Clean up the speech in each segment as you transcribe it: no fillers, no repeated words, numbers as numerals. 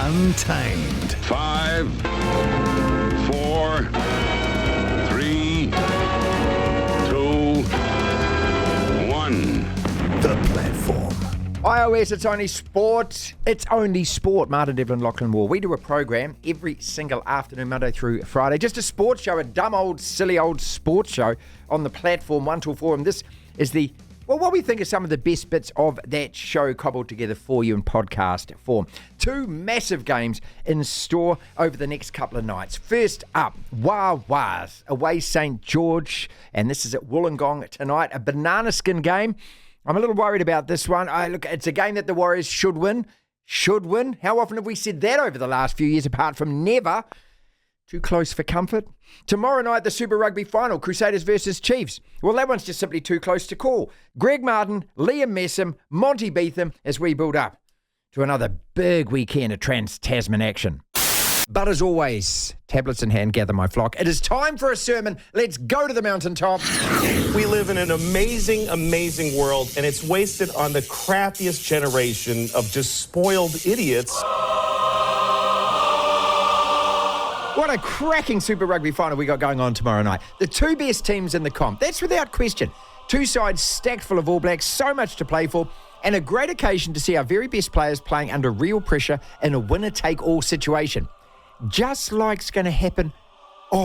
Untamed. 5, 4, 3, 2, 1. The Platform. iOS, it's only sport. It's only sport. Martin, Devlin, Lachlan Moore. We do a program every single afternoon, Monday through Friday. Just a sports show, a dumb old, silly old sports show on the Platform 1 till 4. And this is what we think are some of the best bits of that show cobbled together for you in podcast form. 2 massive games in store over the next couple of nights. First up, Wawas away St George, and this is at Wollongong tonight. A banana skin game. I'm a little worried about this one. Look, it's a game that the Warriors should win. Should win. How often have we said that over the last few years, apart from never? Too close for comfort. Tomorrow night, the Super Rugby final, Crusaders versus Chiefs. Well, that one's just simply too close to call. Greg Martin, Liam Messam, Monty Betham as we build up to another big weekend of Trans-Tasman action. But as always, tablets in hand, gather my flock. It is time for a sermon. Let's go to the mountaintop. We live in an amazing, amazing world, and it's wasted on the crappiest generation of just spoiled idiots. What a cracking Super Rugby final we got going on tomorrow night. The 2 best teams in the comp. That's without question. 2 sides stacked full of All Blacks, so much to play for, and a great occasion to see our very best players playing under real pressure in a winner-take-all situation. Just like's going to happen,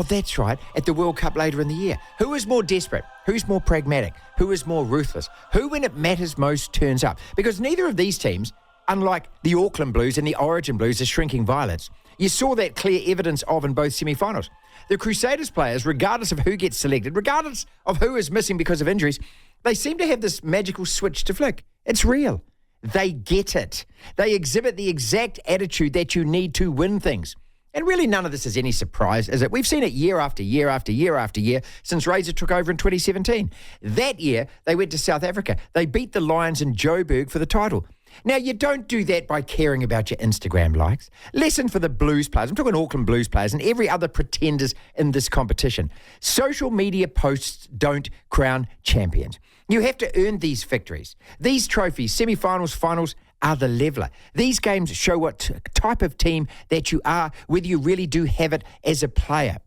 that's right, at the World Cup later in the year. Who is more desperate? Who's more pragmatic? Who is more ruthless? Who, when it matters most, turns up? Because neither of these teams, unlike the Auckland Blues and the Origin Blues, are shrinking violets. You saw that clear evidence of in both semi-finals. The Crusaders players, regardless of who gets selected, regardless of who is missing because of injuries, they seem to have this magical switch to flick. It's real. They get it. They exhibit the exact attitude that you need to win things. And really none of this is any surprise, is it? We've seen it year after year after year after year since Razor took over in 2017. That year, they went to South Africa. They beat the Lions in Joburg for the title. Now, you don't do that by caring about your Instagram likes. Listen for the Blues players. I'm talking Auckland Blues players and every other pretenders in this competition. Social media posts don't crown champions. You have to earn these victories. These trophies, semi-finals, finals, are the leveller. These games show what type of team that you are, whether you really do have it as a player.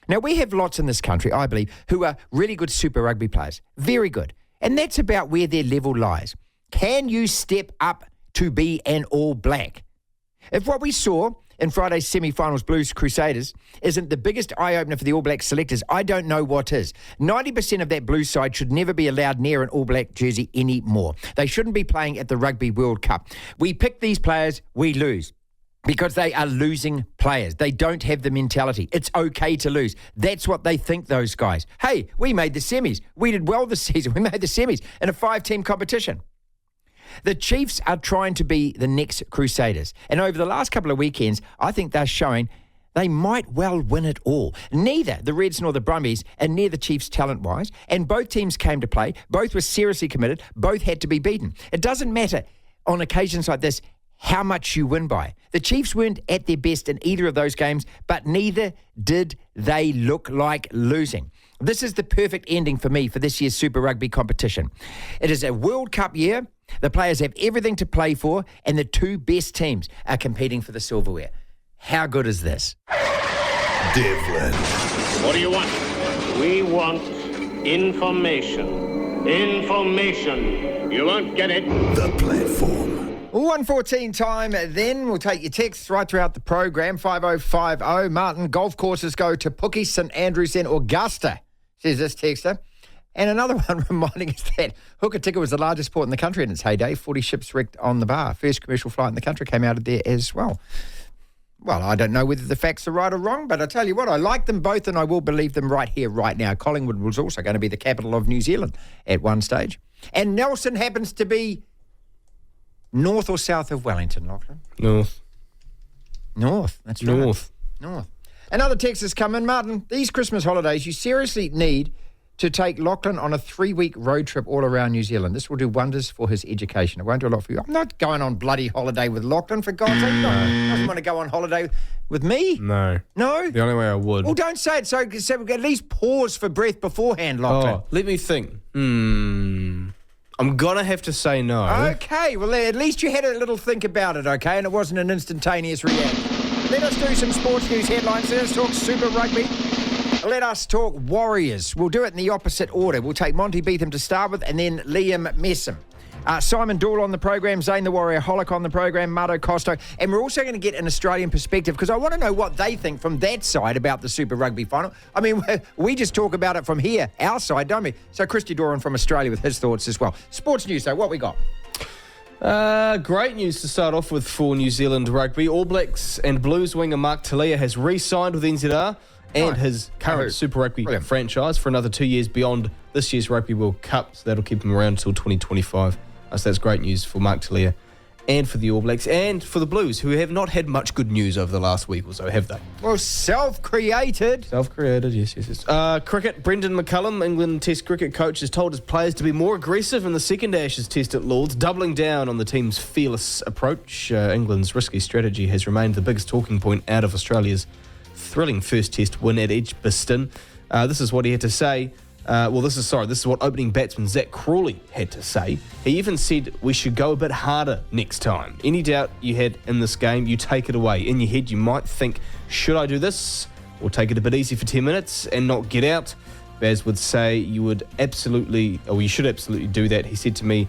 Now, we have lots in this country, I believe, who are really good Super Rugby players. Very good. And that's about where their level lies. Can you step up to be an All Black? If what we saw in Friday's semi-finals Blues Crusaders isn't the biggest eye-opener for the All Black selectors, I don't know what is. 90% of that Blues side should never be allowed near an All Black jersey anymore. They shouldn't be playing at the Rugby World Cup. We pick these players, we lose. Because they are losing players. They don't have the mentality. It's okay to lose. That's what they think, those guys. Hey, we made the semis. We did well this season. We made the semis in a 5-team competition. The Chiefs are trying to be the next Crusaders. And over the last couple of weekends, I think they're showing they might well win it all. Neither the Reds nor the Brumbies are near the Chiefs talent-wise. And both teams came to play. Both were seriously committed. Both had to be beaten. It doesn't matter on occasions like this how much you win by. The Chiefs weren't at their best in either of those games, but neither did they look like losing. This is the perfect ending for me for this year's Super Rugby competition. It is a World Cup year. The players have everything to play for, and the 2 best teams are competing for the silverware. How good is this? Devlin. What do you want? We want information. Information. You won't get it. The Platform. 1:14 time, then we'll take your texts right throughout the program. 5050. Martin, golf courses go to Pookie, St Andrews and Augusta, says this texter. And another one reminding us that hooker ticket was the largest port in the country in its heyday. 40 ships wrecked on the bar. First commercial flight in the country came out of there as well. Well, I don't know whether the facts are right or wrong, but I tell you what, I like them both and I will believe them right here, right now. Collingwood was also going to be the capital of New Zealand at one stage. And Nelson happens to be north or south of Wellington, Lachlan? North. That's right. North. Another text has come in. Martin, these Christmas holidays, you seriously need to take Lachlan on a 3-week road trip all around New Zealand. This will do wonders for his education. It won't do a lot for you. I'm not going on bloody holiday with Lachlan, for God's sake. No. Doesn't want to go on holiday with me. No. No? The only way I would. Well, don't say it. So at least pause for breath beforehand, Lachlan. Let me think. I'm going to have to say no. Okay, well, at least you had a little think about it, okay, and it wasn't an instantaneous reaction. Let us do some sports news headlines. Let us talk Super Rugby. Let us talk Warriors. We'll do it in the opposite order. We'll take Monty Betham to start with and then Liam Messam. Simon Doyle on the program, Zane the Warrior Holic on the program, Marto Costo. And we're also going to get an Australian perspective because I want to know what they think from that side about the Super Rugby final. I mean, we just talk about it from here, our side, don't we? So Christy Doran from Australia with his thoughts as well. Sports news, though, what we got? Great news to start off with for New Zealand rugby. All Blacks and Blues winger Mark Talia has re-signed with NZR and his current Super Rugby franchise for another 2 years beyond this year's Rugby World Cup. So that'll keep him around until 2025. So that's great news for Mark Talia and for the All Blacks and for the Blues, who have not had much good news over the last week or so, have they? Well, self-created. Self-created, yes. Cricket, Brendan McCullum, England Test cricket coach, has told his players to be more aggressive in the second Ashes Test at Lords, doubling down on the team's fearless approach. England's risky strategy has remained the biggest talking point out of Australia's thrilling first Test win at Edgbaston. This is what he had to say. This is what opening batsman Zach Crawley had to say. He even said we should go a bit harder next time. Any doubt you had in this game, you take it away. In your head, you might think, should I do this? Or take it a bit easy for 10 minutes and not get out? Baz would say you should absolutely do that. He said to me,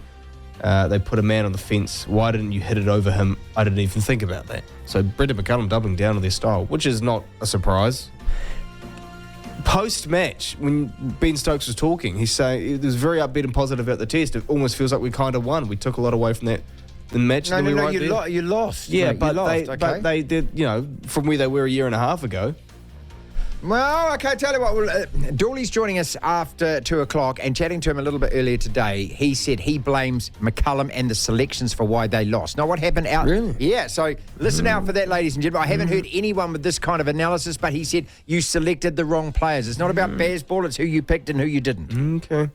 they put a man on the fence. Why didn't you hit it over him? I didn't even think about that. So Brendan McCullum doubling down on their style, which is not a surprise. Post-match, when Ben Stokes was talking, he's saying he was very upbeat and positive about the test. It almost feels like we kind of won. We took a lot away from that in the match. You lost. Yeah, mate, but they did, from where they were a year and a half ago. Well, okay, tell you what, Dooley's joining us after 2 o'clock and chatting to him a little bit earlier today. He said he blames McCullum and the selections for why they lost. Now, what happened out... Really? Yeah, so listen out for that, ladies and gentlemen. I haven't heard anyone with this kind of analysis, but he said you selected the wrong players. It's not about Baz Ball, it's who you picked and who you didn't. Okay.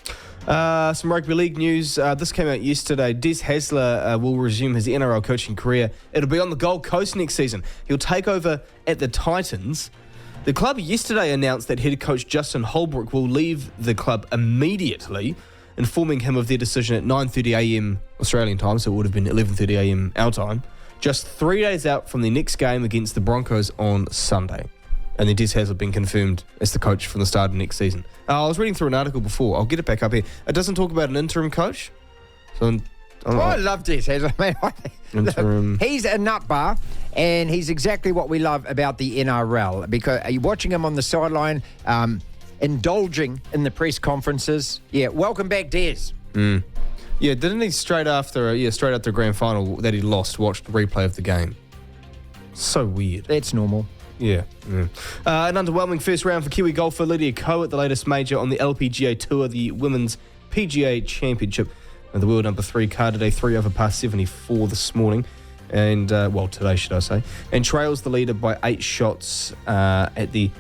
Some rugby league news. This came out yesterday. Des Hasler will resume his NRL coaching career. It'll be on the Gold Coast next season. He'll take over at the Titans. The club yesterday announced that head coach Justin Holbrook will leave the club immediately, informing him of their decision at 9:30am Australian time, so it would have been 11:30am our time, just 3 days out from the next game against the Broncos on Sunday. And then Des Hasler been confirmed as the coach from the start of next season. I was reading through an article before. I'll get it back up here. It doesn't talk about an interim coach. So I love Des Hasler, man. Interim. He's a nut bar, and he's exactly what we love about the NRL. Because are you watching him on the sideline, indulging in the press conferences? Yeah, welcome back, Des. Yeah, didn't he straight after the grand final that he lost, watched the replay of the game? So weird. That's normal. Yeah. An underwhelming first round for Kiwi golfer Lydia Ko at the latest major on the LPGA Tour, the Women's PGA Championship. And the world number 3 carded a 3 over par 74 this morning, and today should I say, and trails the leader by 8 shots at the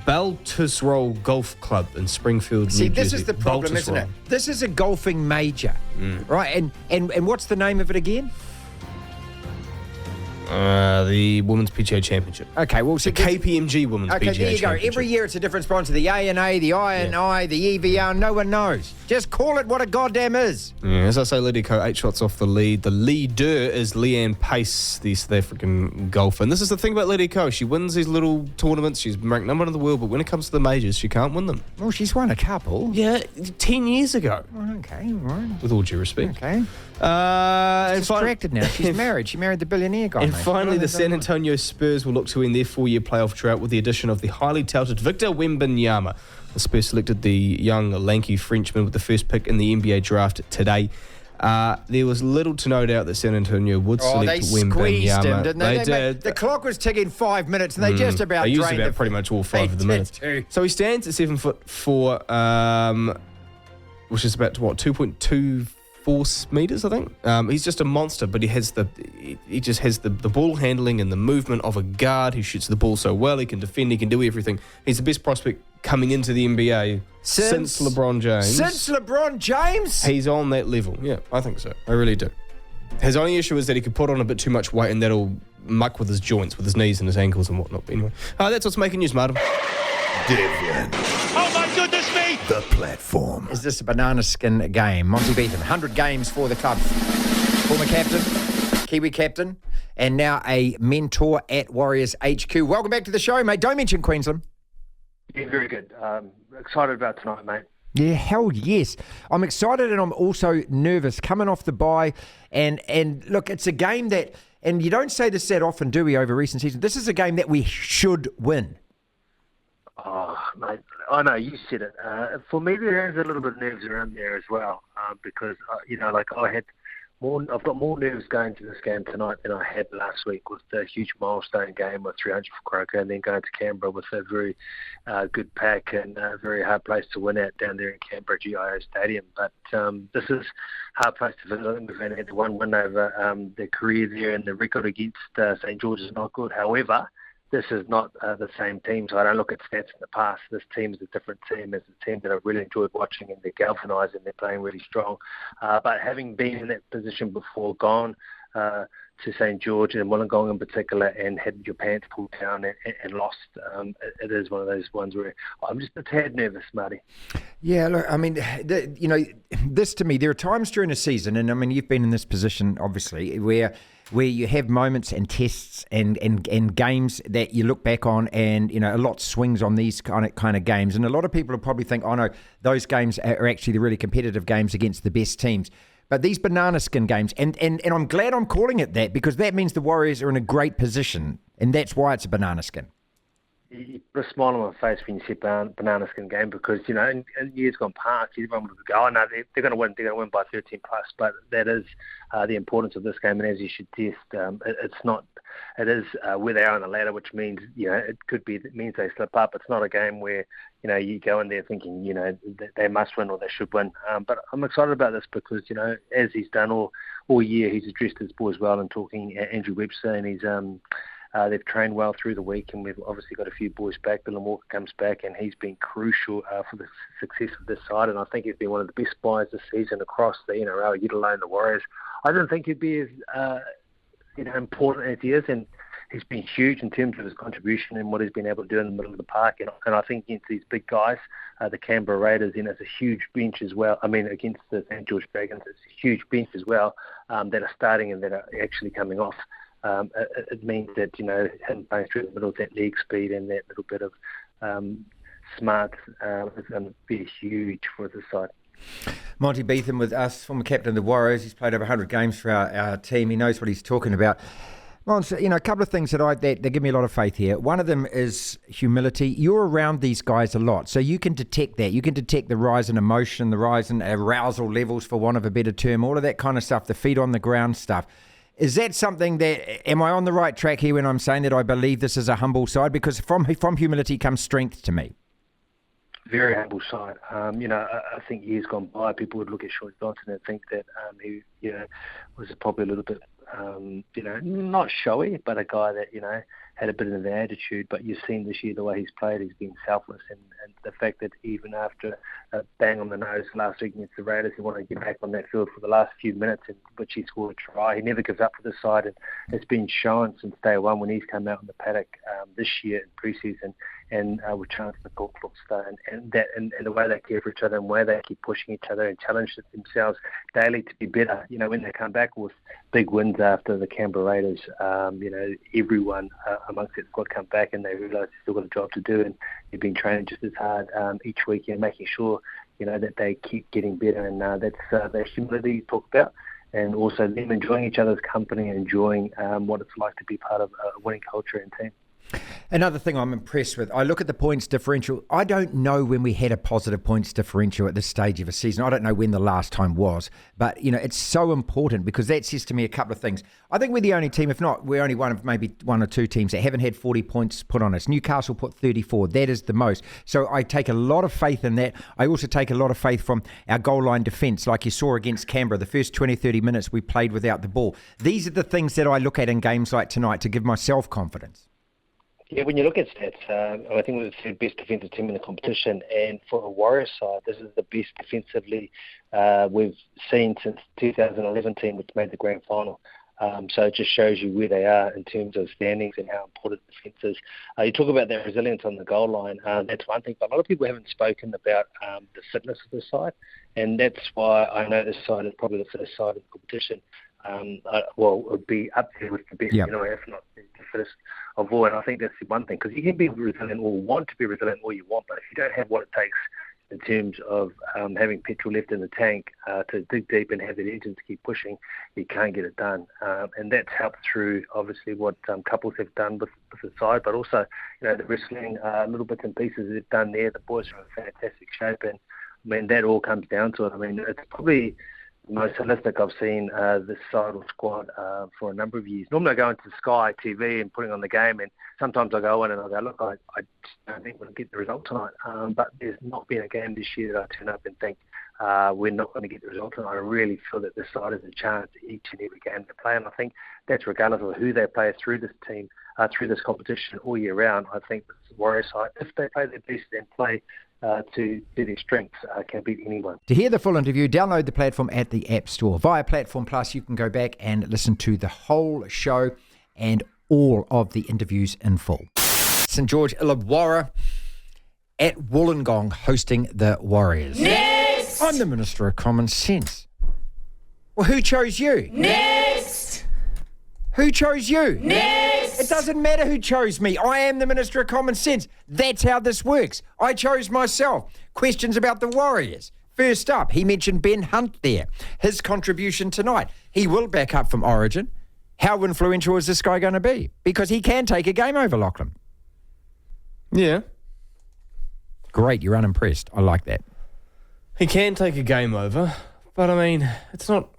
Baltusrol Golf Club in Springfield, New Jersey. See, this is the problem, isn't it? This is a golfing major, right? And what's the name of it again? The Women's PGA Championship. Okay, well... The KPMG Women's PGA Championship. Okay, there you go. Every year it's a different sponsor. The ANA, the INI, the EVR, no one knows. Just call it what it goddamn is. Yeah, as I say, Lydia Ko, 8 shots off the lead. The leader is Leanne Pace, the South African golfer. And this is the thing about Lydia Ko. She wins these little tournaments. She's ranked number 1 in the world, but when it comes to the majors, she can't win them. Well, she's won a couple. Yeah, 10 years ago. Okay, right. With all due respect. Okay. She's distracted now. She's married. She married the billionaire guy. And finally, the San Antonio Spurs will look to end their 4-year playoff drought with the addition of the highly touted Victor Wembanyama. The Spurs selected the young, lanky Frenchman with the first pick in the NBA draft today. There was little to no doubt that San Antonio would select Wembanyama. They squeezed him, didn't they? They did. The clock was ticking 5 minutes, and they just about drained it. They used it. pretty much all 5 of the minutes. So he stands at 7'4", which is about 2.24 meters, I think. He's just a monster, but he just has the ball handling and the movement of a guard who shoots the ball so well. He can defend, he can do everything. He's the best prospect coming into the NBA since LeBron James. Since LeBron James? He's on that level. Yeah, I think so. I really do. His only issue is that he could put on a bit too much weight and that'll muck with his joints, with his knees and his ankles and whatnot. But anyway, that's what's making news, Martin. Devlin. Oh my goodness me! The platform. Is this a banana skin game? Monty Betham, 100 games for the club. Former captain, Kiwi captain, and now a mentor at Warriors HQ. Welcome back to the show, mate. Don't mention Queensland. Yeah, very good. Excited about tonight, mate. Yeah, hell yes. I'm excited and I'm also nervous coming off the bye. And look, it's a game that, and you don't say this that often, do we, over recent seasons? This is a game that we should win. Oh, mate, I know, you said it. For me, there's a little bit of nerves around there as well because, I've got more nerves going to this game tonight than I had last week with the huge milestone game with 300 for Croker and then going to Canberra with a very good pack and a very hard place to win at down there in Canberra GIO Stadium. But this is a hard place to visit. I think we've only had the one win over their career there, and the record against St George is not good. However, this is not the same team, so I don't look at stats in the past. This team is a different team. It's a team that I've really enjoyed watching, and they're galvanised and they're playing really strong. But having been in that position before, gone to St George and Wollongong in particular, and had your pants pulled down and lost, it is one of those ones where I'm just a tad nervous, Marty. Yeah, look, I mean, this to me, there are times during a season, and I mean, you've been in this position, obviously, where you have moments and tests and games that you look back on, and a lot swings on these kind of games, and a lot of people will probably think, oh no, those games are actually the really competitive games against the best teams. But these banana skin games, and I'm glad I'm calling it that, because that means the Warriors are in a great position, and that's why it's a banana skin. You put a smile on my face when you said banana skin game, because, in years gone past, everyone would go, oh, no, they're going to win. They're going to win by 13 plus. But that is the importance of this game. And as you should test, it is where they are on the ladder, which means, it means they slip up. It's not a game where, you go in there thinking, they must win or they should win. But I'm excited about this because, as he's done all year, he's addressed his boys well and talking Andrew Webster, and he's they've trained well through the week, and we've obviously got a few boys back. Dylan Walker comes back, and he's been crucial for the success of this side. And I think he's been one of the best buys this season across the NRL, let alone the Warriors. I didn't think he'd be as important as he is, and he's been huge in terms of his contribution and what he's been able to do in the middle of the park. And I think against these big guys, the Canberra Raiders, it's a huge bench as well. I mean, against the St George Dragons, it's a huge bench as well that are starting and that are actually coming off. It means that, him playing through the middle of that leg speed and that little bit of smarts is going to be huge for the side. Monty Betham with us, former captain of the Warriors. He's played over 100 games for our team. He knows what he's talking about. Well, a couple of things that give me a lot of faith here. One of them is humility. You're around these guys a lot, so you can detect that. You can detect the rise in emotion, the rise in arousal levels, for want of a better term, all of that kind of stuff, the feet on the ground stuff. Is that something that, am I on the right track here when I'm saying that I believe this is a humble side? Because from humility comes strength to me. Very humble side. I think years gone by, people would look at Sean Johnson and think that he, was probably a little bit, not showy, but a guy that, had a bit of an attitude. But you've seen this year the way he's played, he's been selfless, and the fact that even after a bang on the nose last week against the Raiders, he wanted to get back on that field for the last few minutes, in which he scored a try. He never gives up for the side, and it's been shown since day one when he's come out on the paddock this year in pre-season, and with Chancellor Cookstone, and the way they care for each other and where they keep pushing each other and challenge themselves daily to be better. When they come back with big wins after the Canberra Raiders, everyone amongst that squad come back and they realise they've still got a job to do, and they've been training just as hard each week and making sure that they keep getting better, and that's the humility you talk about, and also them enjoying each other's company and enjoying what it's like to be part of a winning culture and team. Another thing I'm impressed with, I look at the points differential. I don't know when we had a positive points differential at this stage of a season. I don't know when the last time was, but it's so important, because that says to me a couple of things. I think we're the only team, if not, we're only one of maybe one or two teams that haven't had 40 points put on us. Newcastle put 34. That is the most. So I take a lot of faith in that. I also take a lot of faith from our goal line defence, like you saw against Canberra. The first 20, 30 minutes we played without the ball. These are the things that I look at in games like tonight to give myself confidence. Yeah, when you look at stats, I think we're the third best defensive team in the competition, and for a Warriors side, this is the best defensively we've seen since 2011 team, which made the grand final. So it just shows you where they are in terms of standings and how important defence is. You talk about that resilience on the goal line. That's one thing, but a lot of people haven't spoken about the fitness of the side, and that's why I know this side is probably the fittest side in the competition. It would be up there with the best, if not the fittest of all. And I think that's the one thing, because you can be resilient or want to be resilient all you want, but if you don't have what it takes in terms of having petrol left in the tank to dig deep and have that engine to keep pushing, you can't get it done. And that's helped through, obviously, what couples have done with the side, but also, the wrestling, little bits and pieces they've done there. The boys are in fantastic shape, and that all comes down to it. It's probably the most holistic I've seen this side or squad for a number of years. Normally I go into Sky TV and putting on the game, and sometimes I go in and I go, look, I just don't think we'll get the result tonight. But there's not been a game this year that I turn up and think we're not going to get the result tonight. I really feel that this side has a chance each and every game to play, and I think that's regardless of who they play through this team, through this competition all year round. I think the Warriors side, if they play their best and play to their strengths, can beat anyone. To hear the full interview, download the platform at the App Store. Via Platform Plus, you can go back and listen to the whole show and all of the interviews in full. St George Illawarra at Wollongong hosting the Warriors. Next! I'm the Minister of Common Sense. Well, who chose you? Next! Who chose you? Next! It doesn't matter who chose me. I am the Minister of Common Sense. That's how this works. I chose myself. Questions about the Warriors. First up, he mentioned Ben Hunt there. His contribution tonight. He will back up from Origin. How influential is this guy going to be? Because he can take a game over Lachlan. Yeah. Great, you're unimpressed. I like that. He can take a game over, but it's not...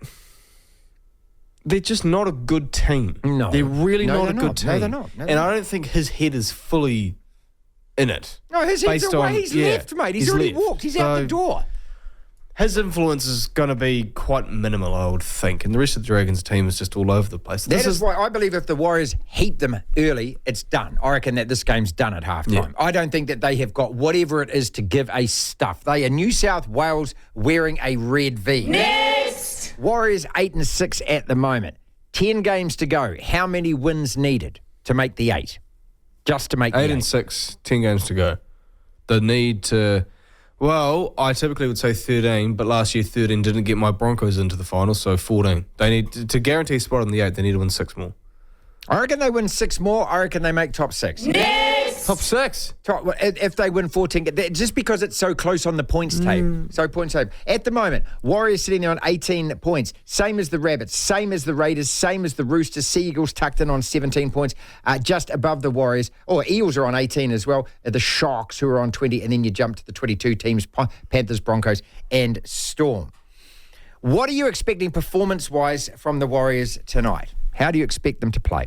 They're just not a good team. No. They're really not a good team. No, they're not. And I don't think his head is fully in it. No, his head's away. He's left, mate. He's already walked. He's out the door. His influence is going to be quite minimal, I would think. And the rest of the Dragons team is just all over the place. That is why I believe if the Warriors heat them early, it's done. I reckon that this game's done at halftime. Yeah. I don't think that they have got whatever it is to give a stuff. They are New South Wales wearing a red V. Next! Warriors 8-6 at the moment. 10 games to go. How many wins needed to make the 8? Just to make the 8. 8-6, 10 games to go. The need to... Well, I typically would say 13, but last year 13 didn't get my Broncos into the final, so 14. They need to guarantee a spot on the 8. They need to win 6 more. I reckon they win 6 more. I reckon they make top 6. Next! Top 6? If they win 14, just because it's so close on the points table. So points table. At the moment, Warriors sitting there on 18 points. Same as the Rabbits, same as the Raiders, same as the Roosters. Sea Eagles tucked in on 17 points, just above the Warriors. Eels are on 18 as well. The Sharks, who are on 20, and then you jump to the 22 teams, Panthers, Broncos, and Storm. What are you expecting performance-wise from the Warriors tonight? How do you expect them to play?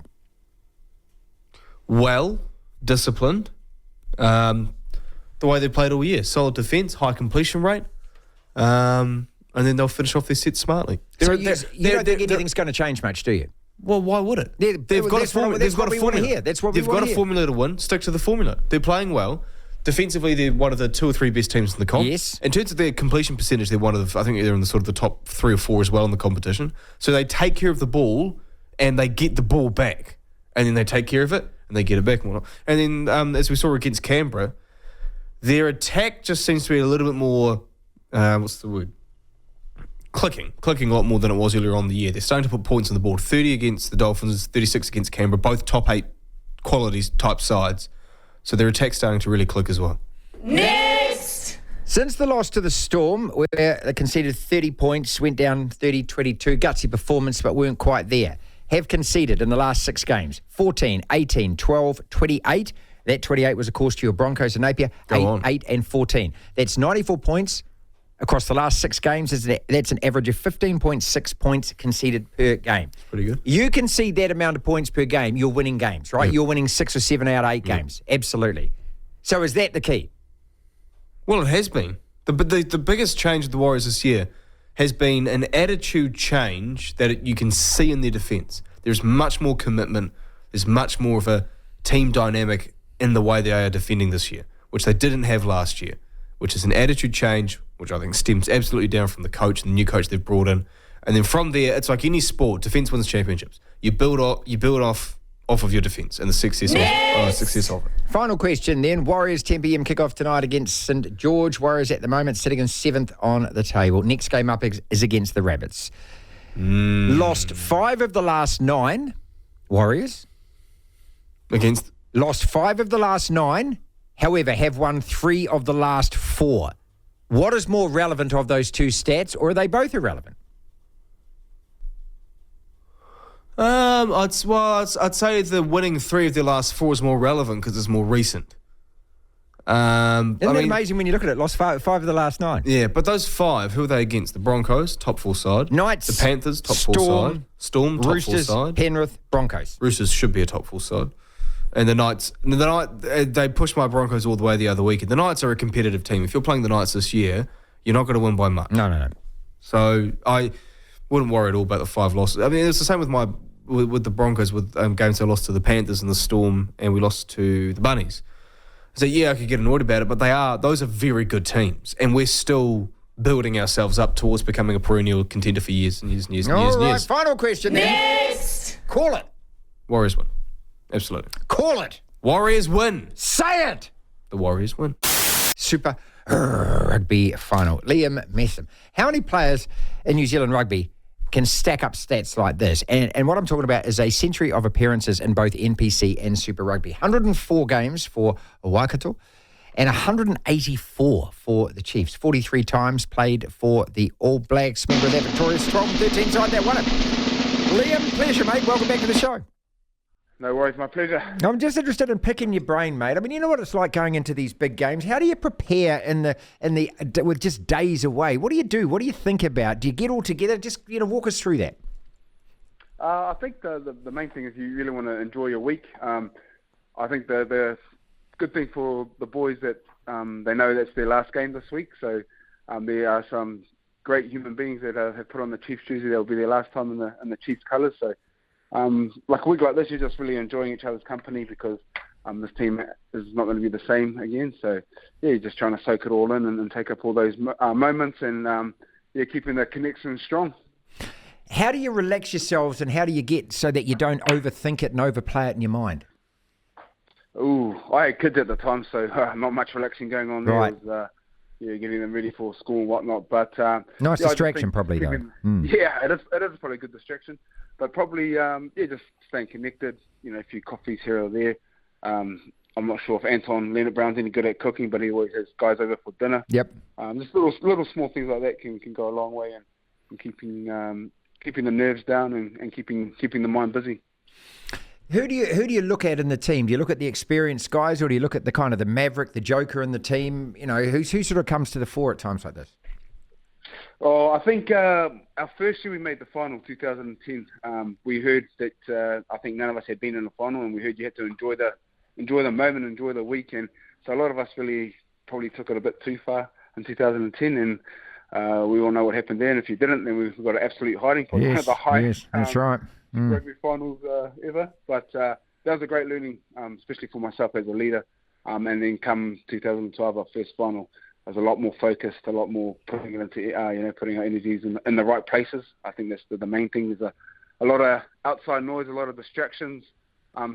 Well, disciplined. The way they played all year. Solid defence, high completion rate. And then they'll finish off their set smartly. So you don't think anything's going to change much, do you? Well, why would it? They've got a formula. That's what we want to hear. They've got a formula to win. Stick to the formula. They're playing well. Defensively, they're one of the 2 or 3 best teams in the comp. Yes. In terms of their completion percentage, they're one of the, I think they're in the sort of the top 3 or 4 as well in the competition. So they take care of the ball and they get the ball back. And then they take care of it and they get it back and whatnot. And then, as we saw against Canberra, their attack just seems to be a little bit more, what's the word? Clicking a lot more than it was earlier on in the year. They're starting to put points on the board. 30 against the Dolphins, 36 against Canberra, both top 8 qualities type sides. So their attack's starting to really click as well. Next! Since the loss to the Storm, where they conceded 30 points, went down 30-22, gutsy performance, but weren't quite there, have conceded in the last 6 games, 14, 18, 12, 28. That 28 was, of course, to your Broncos and Napier, 8 and 14. That's 94 points across the last 6 games. That's an average of 15.6 points conceded per game. Pretty good. You concede that amount of points per game, you're winning games, right? Yep. You're winning 6 or 7 out of 8 games. Absolutely. So is that the key? Well, it has been. The biggest change of the Warriors this year has been an attitude change that you can see in their defence. There's much more commitment. There's much more of a team dynamic in the way they are defending this year, which they didn't have last year, which is an attitude change, which I think stems absolutely down from the coach and the new coach they've brought in. And then from there, it's like any sport. Defence wins championships. You build off of your defence and the success of it. Final question then. Warriors 10 p.m. kickoff tonight against St George. Warriors at the moment sitting in 7th on the table. Next game up is against the Rabbits. Lost 5 of the last 9. Warriors. Lost 5 of the last 9. However, have won 3 of the last 4. What is more relevant of those two stats, or are they both irrelevant? I'd say the winning 3 of their last 4 is more relevant because it's more recent. Isn't that amazing when you look at it? Lost 5 of the last 9. Yeah, but those 5, who are they against? The Broncos, top 4 side. Knights. The Panthers, top 4 side. Storm, top Roosters, 4 side. Penrith, Broncos. Roosters should be a top 4 side. And the Knights, they pushed my Broncos all the way the other weekend. The Knights are a competitive team. If you're playing the Knights this year, you're not going to win by much. No. So I wouldn't worry at all about the 5 losses. I mean, it's the same with the Broncos, with games they lost to the Panthers and the Storm, and we lost to the Bunnies. So yeah, I could get annoyed about it, but those are very good teams, and we're still building ourselves up towards becoming a perennial contender for years and years and years and years. All right, final question then. Next. Call it. Warriors win. Absolutely. Call it. Warriors win. Say it. The Warriors win. Super Rugby final. Liam Messam. How many players in New Zealand rugby can stack up stats like this? And what I'm talking about is a century of appearances in both NPC and Super Rugby. 104 games for Waikato and 184 for the Chiefs. 43 times played for the All Blacks. Member of that victorious strong 13 side that won it. Liam, pleasure, mate. Welcome back to the show. No worries, my pleasure. I'm just interested in picking your brain, mate. I mean, you know what it's like going into these big games. How do you prepare with just days away? What do you do? What do you think about? Do you get all together? Just walk us through that. I think the main thing is you really want to enjoy your week. I think the good thing for the boys that they know that's their last game this week. So there are some great human beings that have put on the Chiefs jersey. That will be their last time in the Chiefs colours. So. Like a week like this, you're just really enjoying each other's company because this team is not going to be the same again. So, yeah, you're just trying to soak it all in and take up all those moments and, keeping the connection strong. How do you relax yourselves and how do you get so that you don't overthink it and overplay it in your mind? Ooh, I had kids at the time, so not much relaxing going on there. Right. It was, getting them ready for school and whatnot. But nice distraction probably, though. Yeah, it is probably a good distraction. But probably, just staying connected, a few coffees here or there. I'm not sure if Anton Leonard Brown's any good at cooking, but he always has guys over for dinner. Yep. Just little small things like that can go a long way in keeping the nerves down and keeping the mind busy. Who do you look at in the team? Do you look at the experienced guys, or do you look at the kind of the maverick, the joker in the team? Who sort of comes to the fore at times like this? Oh, I think our first year we made the final, 2010. We heard that I think none of us had been in the final, and we heard you had to enjoy the moment, enjoy the week, and so a lot of us really probably took it a bit too far in 2010, and we all know what happened then. If you didn't, then we've got an absolute hiding for one of the highest. Yes, that's right. Rugby finals ever, but that was a great learning, especially for myself as a leader. And then come 2012, our first final, I was a lot more focused, a lot more putting it into, putting our energies in the right places. I think that's the main thing. There's a lot of outside noise, a lot of distractions,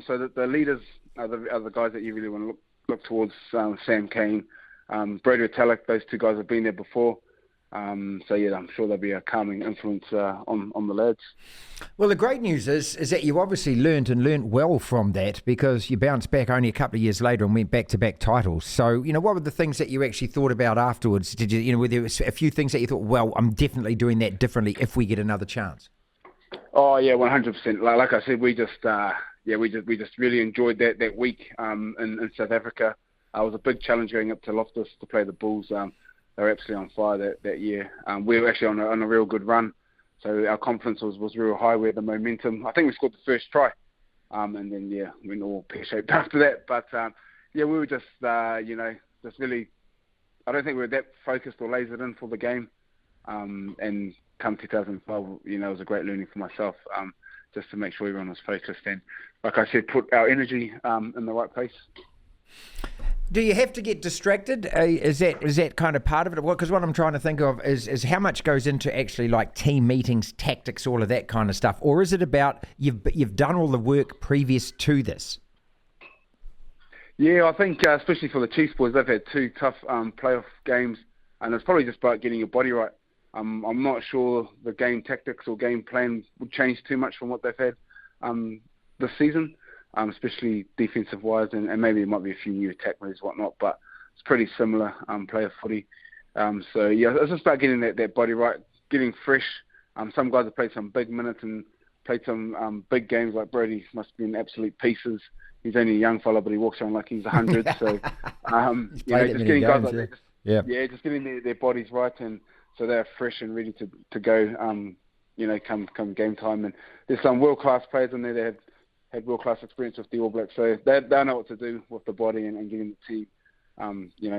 so that the leaders are the guys that you really want to look towards. Sam Kane, Brady Retallick, those two guys have been there before. I'm sure there'll be a calming influence on the lads. Well, the great news is that you obviously learnt well from that, because you bounced back only a couple of years later and went back-to-back titles. So, what were the things that you actually thought about afterwards? Did you, were there a few things that you thought, well, I'm definitely doing that differently if we get another chance? Oh yeah, 100%. Like I said, we just really enjoyed that week in South Africa. It was a big challenge going up to Loftus to play the Bulls. They were absolutely on fire that year. We were actually on a real good run, so our confidence was real high. We had the momentum. I think we scored the first try, and then we went all pear-shaped after that. But we were just just really. I don't think we were that focused or lasered in for the game. And come 2012, it was a great learning for myself, just to make sure everyone was focused and, like I said, put our energy in the right place. Do you have to get distracted? Is that kind of part of it? Because what I'm trying to think of is how much goes into actually like team meetings, tactics, all of that kind of stuff, or is it about you've done all the work previous to this? Yeah, I think especially for the Chiefs boys, they've had 2 tough playoff games, and it's probably just about getting your body right. I'm not sure the game tactics or game plan would change too much from what they've had this season. Especially defensive-wise, and maybe there might be a few new attack moves, whatnot, but it's pretty similar player footy. So, yeah, it's just about getting that body right, getting fresh. Some guys have played some big minutes and played some big games, like Brody must have been absolute pieces. He's only a young fella, but he walks around like he's 100. So, just getting guys like that. Just getting their bodies right, and so they're fresh and ready to go, come game time. And there's some world-class players in there that have had world-class experience with the All Blacks, so they know what to do with the body and getting the team,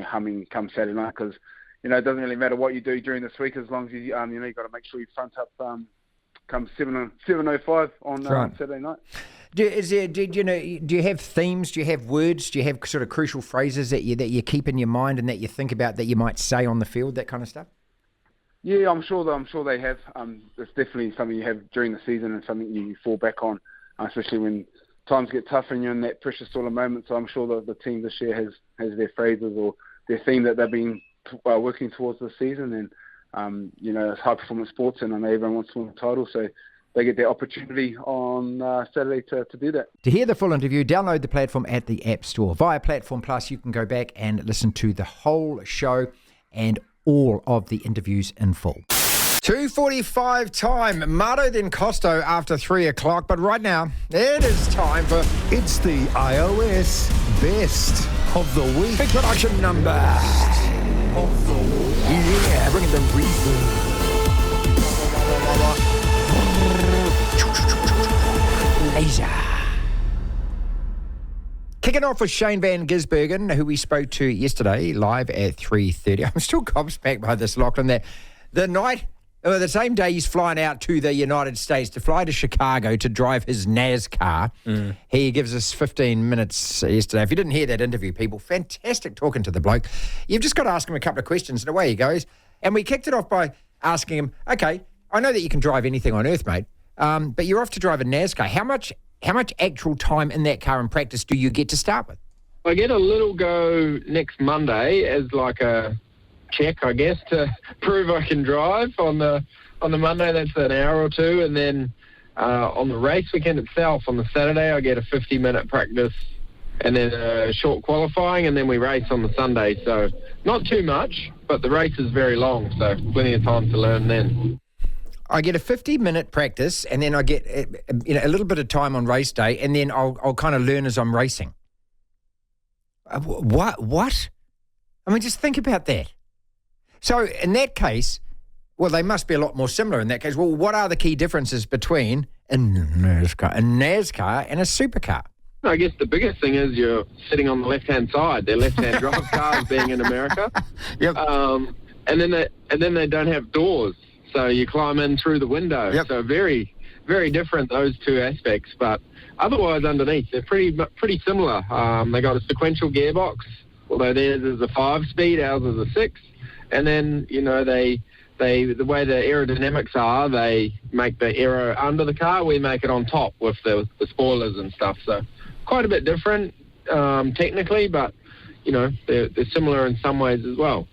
humming come Saturday night. Because it doesn't really matter what you do during this week as long as you got to make sure you front up come 7:05 on Saturday night. Do you have themes? Do you have words? Do you have sort of crucial phrases that you keep in your mind and that you think about that you might say on the field? That kind of stuff. Yeah, I'm sure they have. It's definitely something you have during the season and something you fall back on. Especially when times get tough and you're in that precious sort of moment. So I'm sure that the team this year has their phrases or their theme that they've been working towards this season. And, it's high-performance sports, and I know everyone wants to win the title, so they get the opportunity on Saturday to do that. To hear the full interview, download the platform at the App Store. Via Platform Plus, you can go back and listen to the whole show and all of the interviews in full. 2:45 time. Mato then Costo after 3 o'clock. But right now, it is time for... It's the iOS Best of the Week. Big production number. Of the Week. Yeah, bring in the reverb. Laser. Kicking off with Shane Van Gisbergen, who we spoke to yesterday, live at 3:30. I'm still gobsmacked by this, Lachlan, that the same day he's flying out to the United States to fly to Chicago to drive his NASCAR. He gives us 15 minutes yesterday. If you didn't hear that interview, people, fantastic talking to the bloke. You've just got to ask him a couple of questions and away he goes. And we kicked it off by asking him, okay, I know that you can drive anything on earth, mate, but you're off to drive a NASCAR. How much actual time in that car in practice do you get to start with? I get a little go next Monday as like a check, I guess, to prove I can drive. On the Monday, that's an hour or two, and then on the race weekend itself, on the Saturday, I get a 50-minute practice and then a short qualifying, and then we race on the Sunday. So not too much, but the race is very long, so plenty of time to learn then. I get a 50-minute practice, and then I get a little bit of time on race day, and then I'll kind of learn as I'm racing. What? I mean, just think about that. So in that case, well, they must be a lot more similar in that case. Well, what are the key differences between a NASCAR and a supercar? I guess the biggest thing is you're sitting on the left-hand side. They're left-hand drive cars, being in America. Yep. And then they don't have doors, so you climb in through the window. Yep. So very, very different, those two aspects. But otherwise, underneath, they're pretty similar. They got a sequential gearbox, although theirs is a 5-speed, ours is a 6. And then, the way the aerodynamics are, they make the aero under the car, we make it on top with the spoilers and stuff. So quite a bit different technically, but, they're similar in some ways as well.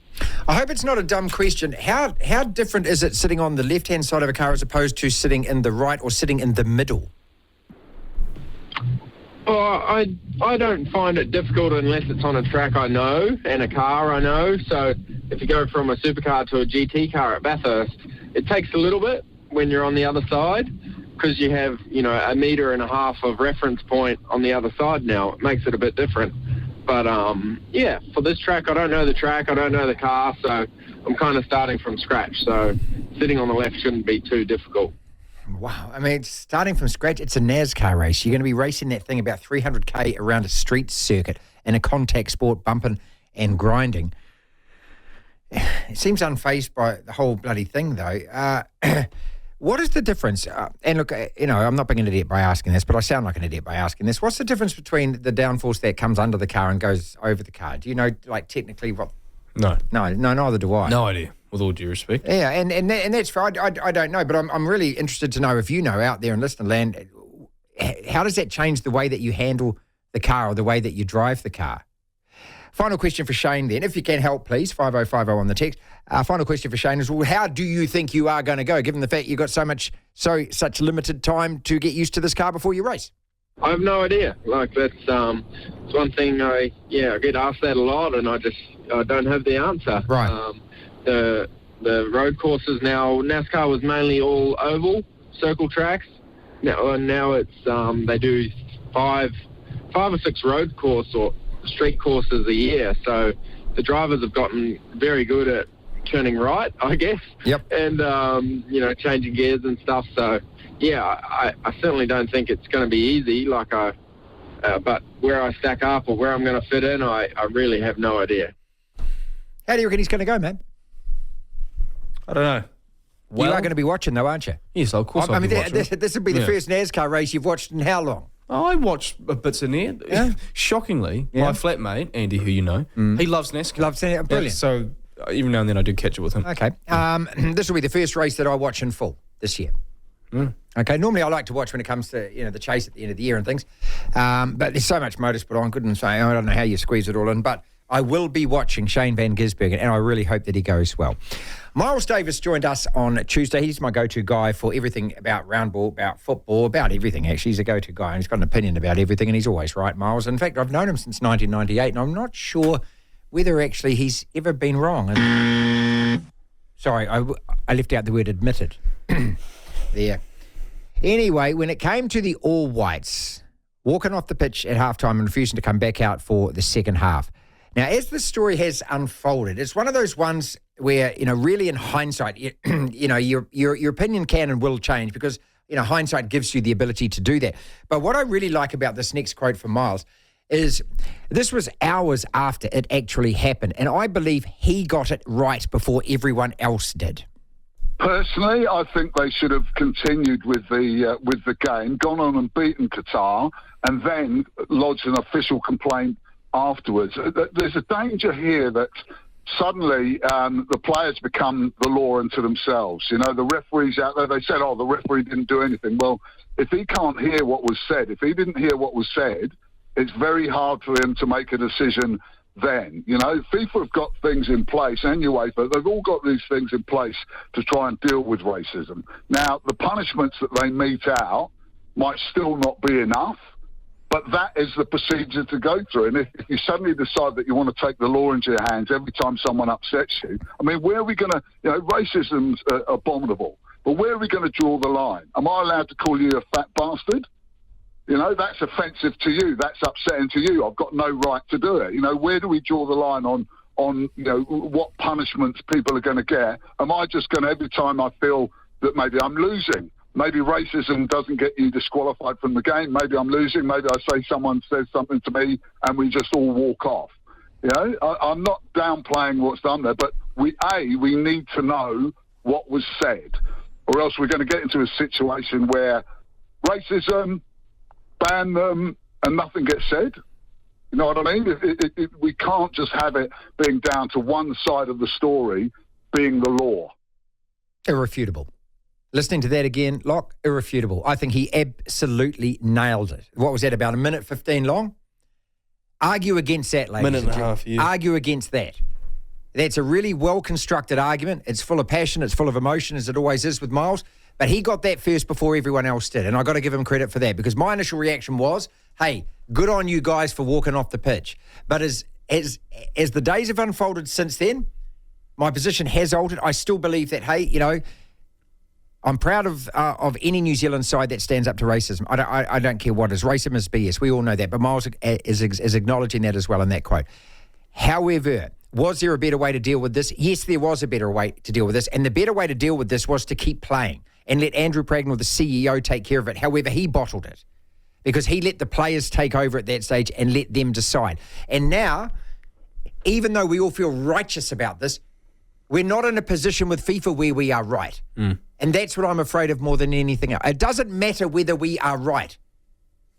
I hope it's not a dumb question. How different is it sitting on the left-hand side of a car as opposed to sitting in the right or sitting in the middle? Well, I don't find it difficult unless it's on a track I know and a car I know. So if you go from a supercar to a GT car at Bathurst, it takes a little bit when you're on the other side because you have, 1.5 meters of reference point on the other side now. It makes it a bit different. But, for this track, I don't know the track, I don't know the car, so I'm kind of starting from scratch. So sitting on the left shouldn't be too difficult. Wow. I mean, starting from scratch, it's a NASCAR race. You're going to be racing that thing about 300K around a street circuit in a contact sport, bumping and grinding. It seems unfazed by the whole bloody thing, though. What is the difference? And look, I'm not being an idiot by asking this, but I sound like an idiot by asking this. What's the difference between the downforce that comes under the car and goes over the car? Do you know, like, technically what? No, neither do I. No idea, with all due respect. Yeah, and that's fair. I don't know, but I'm really interested to know if you know out there in listener land, how does that change the way that you handle the car or the way that you drive the car? Final question for Shane then. If you can help, please, 5050 on the text. Final question for Shane is, well, how do you think you are going to go, given the fact you've got such limited time to get used to this car before you race? I have no idea. Like, that's it's one thing I get asked that a lot, and I don't have the answer. Right. The road courses now, NASCAR was mainly all oval, circle tracks. Now it's they do five or six road course or street courses a year, so the drivers have gotten very good at turning right, I guess. Yep. And changing gears and stuff. So I certainly don't think it's going to be easy. But where I stack up or where I'm going to fit in, I really have no idea. How do you reckon he's going to go, man? I don't know. Well, you are going to be watching, though, aren't you? Yes, of course. I'll be watching. This will be the first NASCAR race you've watched in how long? I watched bits in there. Yeah. Shockingly, my flatmate, Andy, who you know, he loves NASCAR. Loves NASCAR. Brilliant. So even now and then I do catch it with him. Okay. This will be the first race that I watch in full this year. Okay. Normally I like to watch when it comes to, the chase at the end of the year and things. But there's so much motorsport on. Goodness sake, I don't know how you squeeze it all in. But I will be watching Shane van Gisbergen, and I really hope that he goes well. Miles Davis joined us on Tuesday. He's my go-to guy for everything about roundball, about football, about everything, actually. He's a go-to guy, and he's got an opinion about everything, and he's always right, Miles. In fact, I've known him since 1998, and I'm not sure whether actually he's ever been wrong. Sorry, I left out the word admitted. There. Anyway, when it came to the All Whites walking off the pitch at halftime and refusing to come back out for the second half. Now, as the story has unfolded, it's one of those ones where, really in hindsight, your opinion can and will change because, hindsight gives you the ability to do that. But what I really like about this next quote from Miles is this was hours after it actually happened, and I believe he got it right before everyone else did. Personally, I think they should have continued with the game, gone on and beaten Qatar, and then lodged an official complaint afterwards. There's a danger here that suddenly the players become the law unto themselves. The referees out there, they said, the referee didn't do anything. Well, if he can't hear what was said, if he didn't hear what was said, it's very hard for him to make a decision then. FIFA have got things in place, and UEFA, they've all got these things in place to try and deal with racism. Now, the punishments that they mete out might still not be enough, but that is the procedure to go through. And if you suddenly decide that you want to take the law into your hands every time someone upsets you, where are we going to, racism's abominable, but where are we going to draw the line? Am I allowed to call you a fat bastard? That's offensive to you. That's upsetting to you. I've got no right to do it. Where do we draw the line on what punishments people are going to get? Am I just going to, every time I feel that maybe I'm losing, maybe racism doesn't get you disqualified from the game, maybe I'm losing, maybe I say someone says something to me and we just all walk off. I'm not downplaying what's done there, but we need to know what was said, or else we're going to get into a situation where racism, ban them, and nothing gets said. You know what I mean? We can't just have it being down to one side of the story being the law. Irrefutable. Listening to that again, Locke, irrefutable. I think he absolutely nailed it. What was that, about a minute 15 long? Argue against that, ladies. Minute and a half, yeah. Argue against that. That's a really well-constructed argument. It's full of passion. It's full of emotion, as it always is with Miles. But he got that first before everyone else did, and I got to give him credit for that, because my initial reaction was, hey, good on you guys for walking off the pitch. But as the days have unfolded since then, my position has altered. I still believe that, hey, I'm proud of any New Zealand side that stands up to racism. I don't care what is. Racism is BS. We all know that. But Miles is acknowledging that as well in that quote. However, was there a better way to deal with this? Yes, there was a better way to deal with this. And the better way to deal with this was to keep playing and let Andrew Pragnell, the CEO, take care of it. However, he bottled it because he let the players take over at that stage and let them decide. And now, even though we all feel righteous about this, we're not in a position with FIFA where we are right. And that's what I'm afraid of more than anything else. It doesn't matter whether we are right,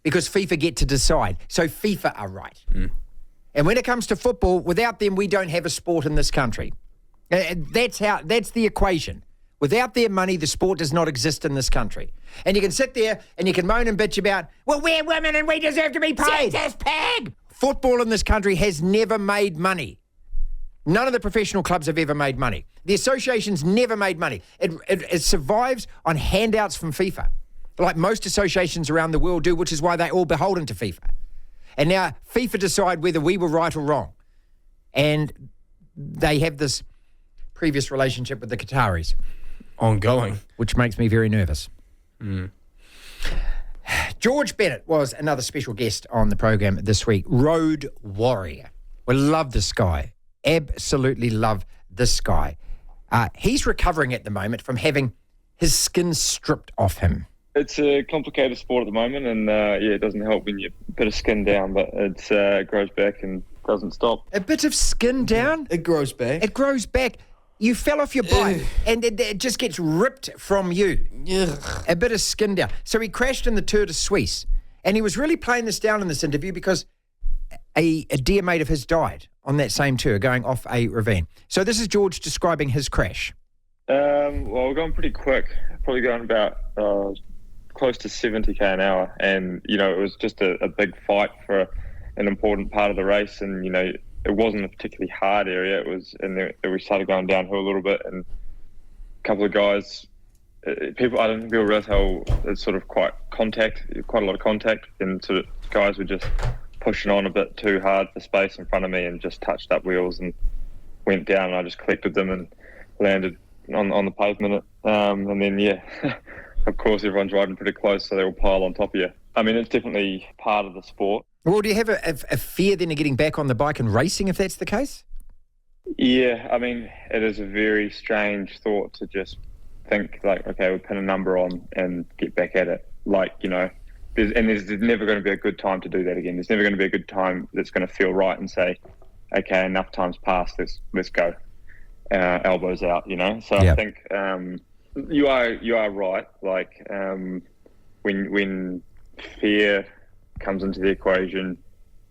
because FIFA get to decide. So FIFA are right. And when it comes to football, without them, we don't have a sport in this country. That's the equation. Without their money, the sport does not exist in this country. And you can sit there and you can moan and bitch about, well, we're women and we deserve to be paid. That's pig. Football in this country has never made money. None of the professional clubs have ever made money. The associations never made money. It survives on handouts from FIFA, like most associations around the world do, which is why they're all beholden to FIFA. And now FIFA decide whether we were right or wrong. And they have this previous relationship with the Qataris. Ongoing. Which makes me very nervous. George Bennett was another special guest on the program this week. Road warrior. We love this guy. Absolutely love this guy. He's recovering at the moment from having his skin stripped off him. It's a complicated sport at the moment, and it doesn't help when you put a skin down, but it grows back and doesn't stop. A bit of skin down? It grows back. It grows back. You fell off your bike and it just gets ripped from you. A bit of skin down. So he crashed in the Tour de Suisse, and he was really playing this down in this interview because a dear mate of his died on that same tour going off a ravine. So this is George describing his crash. Well, we're going pretty quick, probably going about close to 70k an hour, and it was just a big fight for an important part of the race, and it wasn't a particularly hard area. It was, and then we started going downhill a little bit, and a couple of guys, I don't think people realize how it's sort of quite a lot of contact, and sort of guys were just pushing on a bit too hard for space in front of me and just touched up wheels and went down, and I just collected them and landed on the pavement. And then, of course, everyone's riding pretty close, so they all pile on top of you. I mean, it's definitely part of the sport. Well, do you have a fear then of getting back on the bike and racing if that's the case? Yeah, I mean, it is a very strange thought to just think like, okay, we'll pin a number on and get back at it. Like, there's never going to be a good time to do that again. There's never going to be a good time that's going to feel right and say, okay, enough time's passed, let's go. Elbows out, So I think you are right. Like when fear comes into the equation,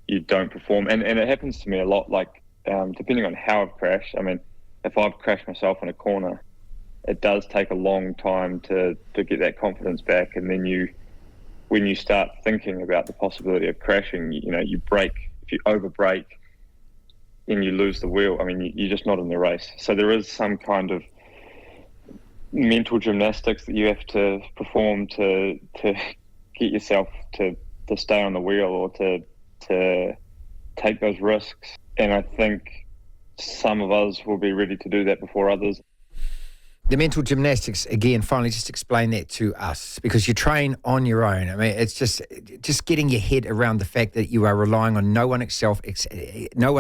you don't perform, and it happens to me a lot. Like depending on how I've crashed. I mean, if I've crashed myself in a corner, it does take a long time to get that confidence back, and then when you start thinking about the possibility of crashing, you brake. If you over brake, and you lose the wheel, I mean, you're just not in the race. So there is some kind of mental gymnastics that you have to perform to get yourself to stay on the wheel or to take those risks. And I think some of us will be ready to do that before others. The mental gymnastics, again, finally just explain that to us, because you train on your own. I mean, it's just getting your head around the fact that you are relying on no one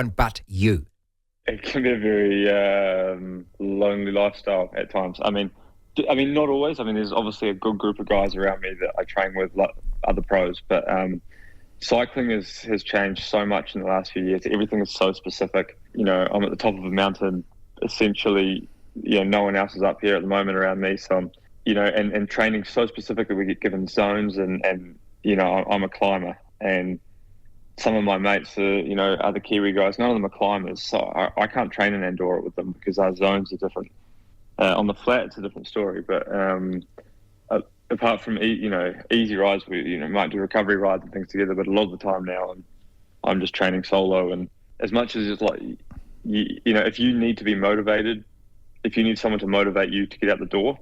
but you. It can be a very lonely lifestyle at times. I mean, not always. I mean, there's obviously a good group of guys around me that I train with, like other pros, but cycling has changed so much in the last few years. Everything is so specific. I'm at the top of a mountain, essentially. No one else is up here at the moment around me. So, and training so specifically, we get given zones and I'm a climber, and some of my mates are, other Kiwi guys, none of them are climbers. So I can't train in Andorra with them because our zones are different. On the flat, it's a different story. But apart from, easy rides, we, might do recovery rides and things together. But a lot of the time now, I'm just training solo. And as much as it's like, if you need to be motivated, if you need someone to motivate you to get out the door,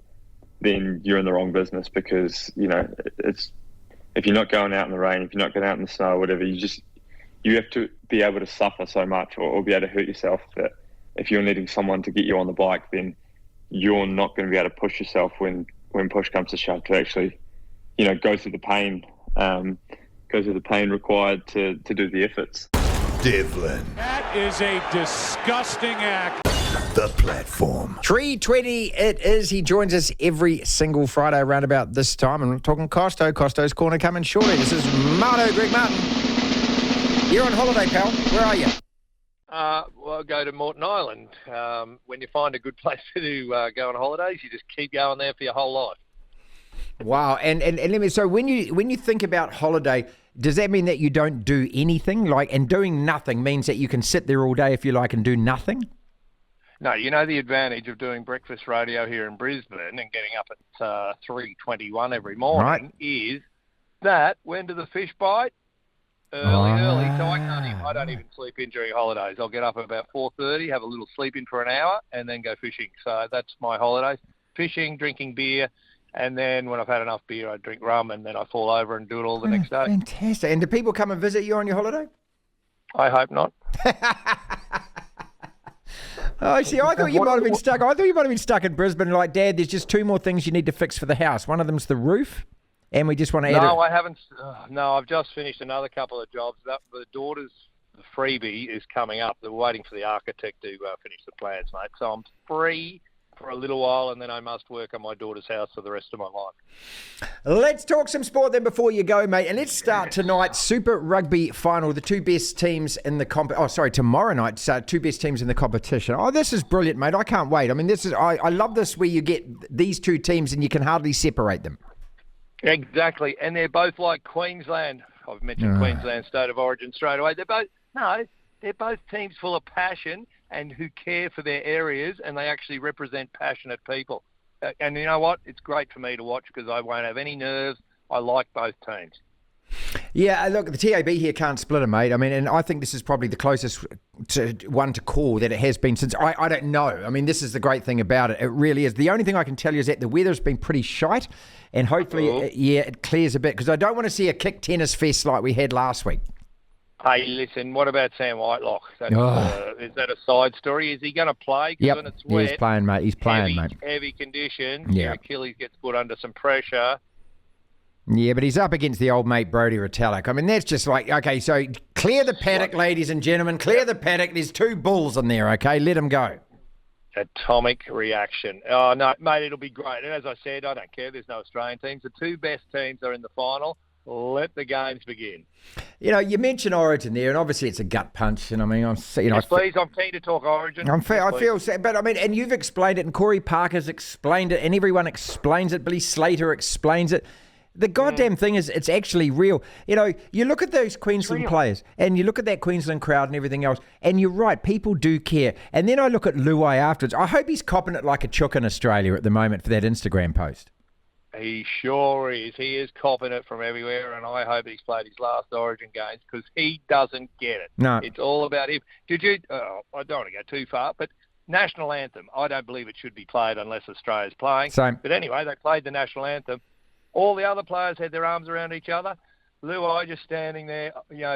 then you're in the wrong business, because, it's, if you're not going out in the rain, if you're not going out in the snow, whatever, you have to be able to suffer so much or be able to hurt yourself that if you're needing someone to get you on the bike, then you're not going to be able to push yourself when push comes to shove to actually, go through the pain, required to do the efforts. Devlin. That is a disgusting act. The platform. 3:20 it is. He joins us every single Friday around about this time. And we're talking Costos Corner coming shortly. This is Greg Martin. You're on holiday, pal. Where are you? Well, go to Moreton Island. When you find a good place to go on holidays, you just keep going there for your whole life. Wow. And let me, so when you think about holiday, does that mean that you don't do anything? And doing nothing means that you can sit there all day if you like and do nothing? No, you know the advantage of doing breakfast radio here in Brisbane and getting up at 3:21 every morning is that when do the fish bite? Early. So I don't even sleep in during holidays. I'll get up at about 4:30, have a little sleep in for an hour, and then go fishing. So that's my holidays: fishing, drinking beer, and then when I've had enough beer, I drink rum, and then I fall over and do it all the next day. Fantastic. And do people come and visit you on your holiday? I hope not. Oh, see, I thought you might have been stuck. I thought you might have been stuck in Brisbane. Like, Dad, there's just 2 more things you need to fix for the house. One of them's the roof, and we just want to add. No, I haven't. No, I've just finished another couple of jobs. The daughter's freebie is coming up. They're waiting for the architect to finish the plans, mate. So I'm free for a little while, and then I must work on my daughter's house for the rest of my life. Let's talk some sport then before you go, mate. And let's start tonight. Super Rugby final. The 2 best teams in the tomorrow night. 2 best teams in the competition. Oh, this is brilliant, mate. I can't wait. I mean, I love this where you get these 2 teams and you can hardly separate them. Exactly, and they're both like Queensland. I've mentioned Queensland State of Origin straight away. They're both teams full of passion and who care for their areas, and they actually represent passionate people. And you know what? It's great for me to watch because I won't have any nerves. I like both teams. Yeah, look, the TAB here can't split them, mate. I mean, and I think this is probably the closest one to call that it has been since. I don't know. I mean, this is the great thing about it. It really is. The only thing I can tell you is that the weather's been pretty shite, and hopefully, it clears a bit because I don't want to see a kick tennis fest like we had last week. Hey, listen, what about Sam Whitelock? Is that a side story? Is he going to play? Yep, when it's wet, he's playing, mate. He's playing, mate. Heavy conditions. Yeah. Your Achilles gets put under some pressure. Yeah, but he's up against the old mate Brodie Retallick. I mean, that's just like, okay, so clear the paddock, ladies and gentlemen. Clear the paddock. There's 2 bulls in there, okay? Let them go. Atomic reaction. Oh, no, mate, it'll be great. And as I said, I don't care. There's no Australian teams. The 2 best teams are in the final. Let the games begin. You know, you mentioned Origin there, and obviously it's a gut punch. And I mean, please, I'm keen to talk Origin. I feel sad, but I mean, and you've explained it, and Corey Parker's explained it, and everyone explains it. Billy Slater explains it. The goddamn thing is, it's actually real. You know, you look at those Queensland players, and you look at that Queensland crowd and everything else, and you're right, people do care. And then I look at Luai afterwards. I hope he's copping it like a chook in Australia at the moment for that Instagram post. He sure is. He is copping it from everywhere, and I hope he's played his last Origin games because he doesn't get it. No. It's all about him. I don't want to go too far, but national anthem, I don't believe it should be played unless Australia's playing. Same. But anyway, they played the national anthem. All the other players had their arms around each other. Luai just standing there,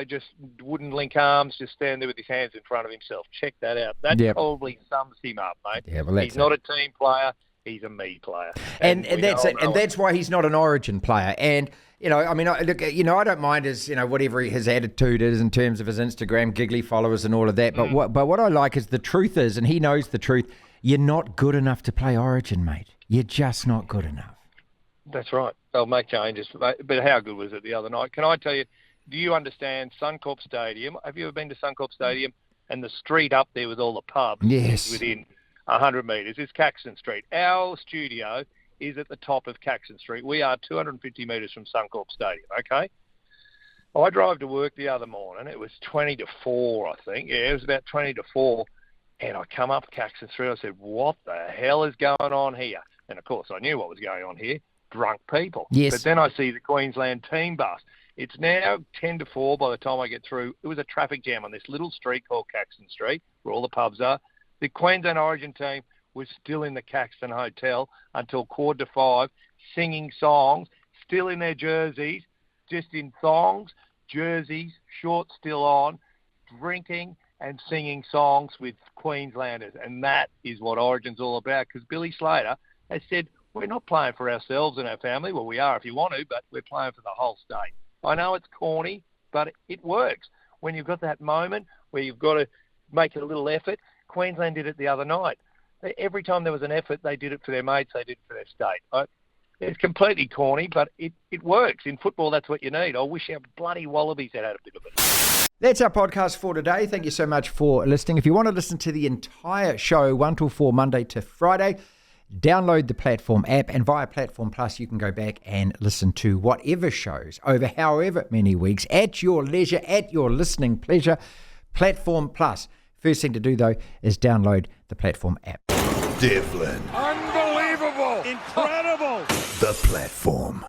just wouldn't link arms, just stand there with his hands in front of himself. Check that out. That probably sums him up, mate. Yeah, well, he's not a team player. He's a me player. And that's it. And that's why he's not an Origin player. And, I mean, look, I don't mind his, whatever his attitude is in terms of his Instagram, giggly followers and all of that. But what I like is the truth is, and he knows the truth, you're not good enough to play Origin, mate. You're just not good enough. That's right. They'll make changes. But how good was it the other night? Can I tell you, do you understand Suncorp Stadium? Have you ever been to Suncorp Stadium? And the street up there with all the pubs yes. within 100 metres is Caxton Street. Our studio is at the top of Caxton Street. We are 250 metres from Suncorp Stadium, okay? I drove to work the other morning. It was 20 to 4, I think. Yeah, it was about 20 to 4. And I come up Caxton Street. I said, what the hell is going on here? And, of course, I knew what was going on here. Drunk people. Yes. But then I see the Queensland team bus. It's now 10 to 4 by the time I get through. It was a traffic jam on this little street called Caxton Street, where all the pubs are. The Queensland Origin team was still in the Caxton Hotel until 4:45, singing songs, still in their jerseys, just in thongs, jerseys, shorts still on, drinking and singing songs with Queenslanders. And that is what Origin's all about, because Billy Slater has said, we're not playing for ourselves and our family. Well, we are if you want to, but we're playing for the whole state. I know it's corny, but it works. When you've got that moment where you've got to make a little effort, Queensland did it the other night. Every time there was an effort, they did it for their mates, they did it for their state. It's completely corny, but it works. In football, that's what you need. I wish our bloody Wallabies had a bit of it. That's our podcast for today. Thank you so much for listening. If you want to listen to the entire show, 1 till 4, Monday to Friday, download the Platform app, and via Platform Plus, you can go back and listen to whatever shows over however many weeks at your leisure, at your listening pleasure. Platform Plus. First thing to do, though, is download the Platform app. Devlin. Unbelievable. Incredible. The Platform.